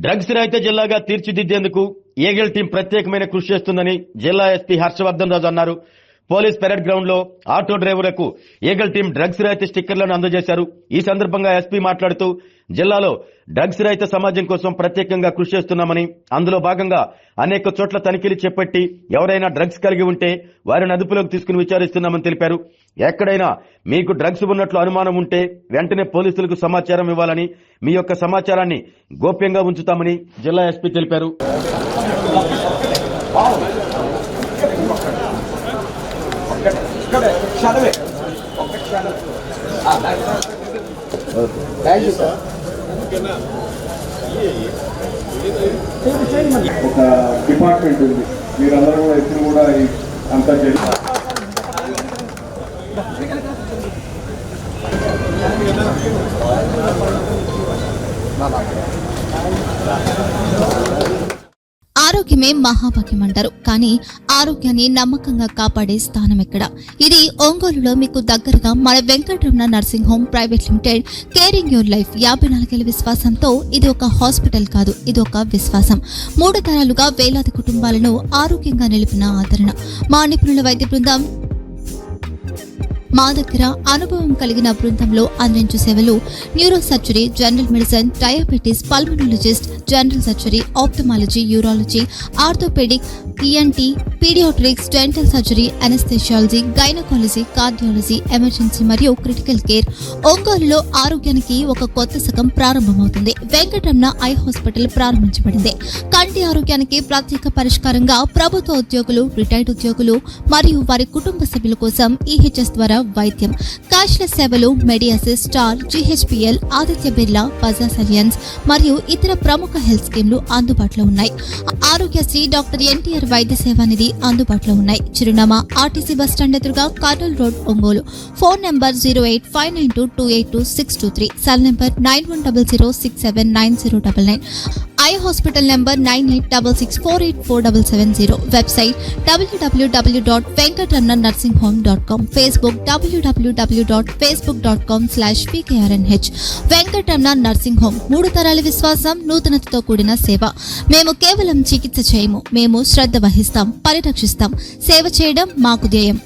Drugs రహిత జిల్లాగా తీర్చిదిద్దేందుకు ఏగల్ టీం ప్రత్యేకమైన కృషి చేస్తుందని జిల్లా ఎస్పీ హర్షవర్ధన్ రాజు అన్నారు. పోలీస్ పెరేడ్ గ్రౌండ్ లో ఆటో డ్రైవర్లకు ఏగల్ టీం డ్రగ్స్ రహిత స్టిక్కర్లను అందజేశారు. ఈ సందర్భంగా ఎస్పీ మాట్లాడుతూ జిల్లాలో డ్రగ్స్ రహిత సమాజం కోసం ప్రత్యేకంగా కృషి చేస్తున్నామని, అందులో భాగంగా అనేక చోట్ల తనిఖీలు చేపట్టి ఎవరైనా డ్రగ్స్ కలిగి ఉంటే వారిని అదుపులోకి తీసుకుని విచారిస్తున్నామని తెలిపారు. ఎక్కడైనా మీకు డ్రగ్స్ ఉన్నట్లు అనుమానం ఉంటే వెంటనే పోలీసులకు సమాచారం ఇవ్వాలని, మీ యొక్క సమాచారాన్ని గోప్యంగా ఉంచుతామని జిల్లా ఎస్పీ తెలిపారు. ఒక డిపార్ట్మెంట్ ఉంది, మీరందరూ కూడా ఎప్పుడు కూడా అంతా చేస్తారు. ఆరోగ్యమే మహాభాగ్యం అంటారు. కానీ ఆరోగ్యాన్ని నమ్మకంగా కాపాడే స్థానం ఎక్కడ? ఇది ఒంగోలులో మీకు దగ్గరగా మన Venkataramana nursing home private limited. Caring your life 54 ఏళ్ల విశ్వాసంతో ఇది ఒక హాస్పిటల్ కాదు, ఇది ఒక విశ్వాసం. 3 తరాలుగా వేలాది కుటుంబాలను ఆరోగ్యంగా నిలిపిన ఆదరణ. మా నిపుణుల వైద్య బృందం మా దగ్గర అనుభవం కలిగిన బృందంలో అందించే సేవలు neuro surgery, general medicine, diabetes, pulmonologist, general surgery, ophthalmology, urology, orthopaedic, ENT, paediatrics, dental surgery, anaesthesiology, gynaecology, cardiology, emergency మరియు క్రిటికల్ కేర్. ఒంగోలులో ఆరోగ్యానికి ఒక కొత్త శకం ప్రారంభమవుతుంది. వెంకటరమణ ఐ హాస్పిటల్ ప్రారంభించబడింది. కంటి ఆరోగ్యానికి ప్రత్యేక పరిష్కారంగా ప్రభుత్వ ఉద్యోగులు, రిటైర్డ్ ఉద్యోగులు మరియు వారి కుటుంబ సభ్యుల కోసం ఈహెచ్ఎస్ ద్వారా వైద్యం, క్యాష్లెస్ సేవలు, మెడియాసిస్, స్టార్, జీహెచ్పీఎల్, ఆదిత్య బిర్లా, బజాజ్ అలియన్స్ మరియు ఇతర ప్రముఖ హెల్త్ స్కీమ్లు అందుబాటులో ఉన్నాయి. ఆరోగ్యశ్రీ, డాక్టర్ ఎన్టీఆర్ వైద్య సేవా నిధి అందుబాటులో ఉన్నాయి. చిరునామా ఆర్టీసీ బస్టాండ్ ఎదురుగా, Kurnool road, Ongole. Phone number 08592282623, cell number 9100679099. Eye hospital number 9866484770. Website www.venkatramanarsinghome.com. Facebook www.facebook.com/pkrnh. Venkataramana nursing home, 3 తరాల విశ్వాసం, నూతనతతో కూడిన సేవ. మేము కేవలం చికిత్స చేయము, మేము శ్రద్ధ వహిస్తాం, పరిరక్షిస్తాం. సేవ చేయడం మాకు ధ్యేయం.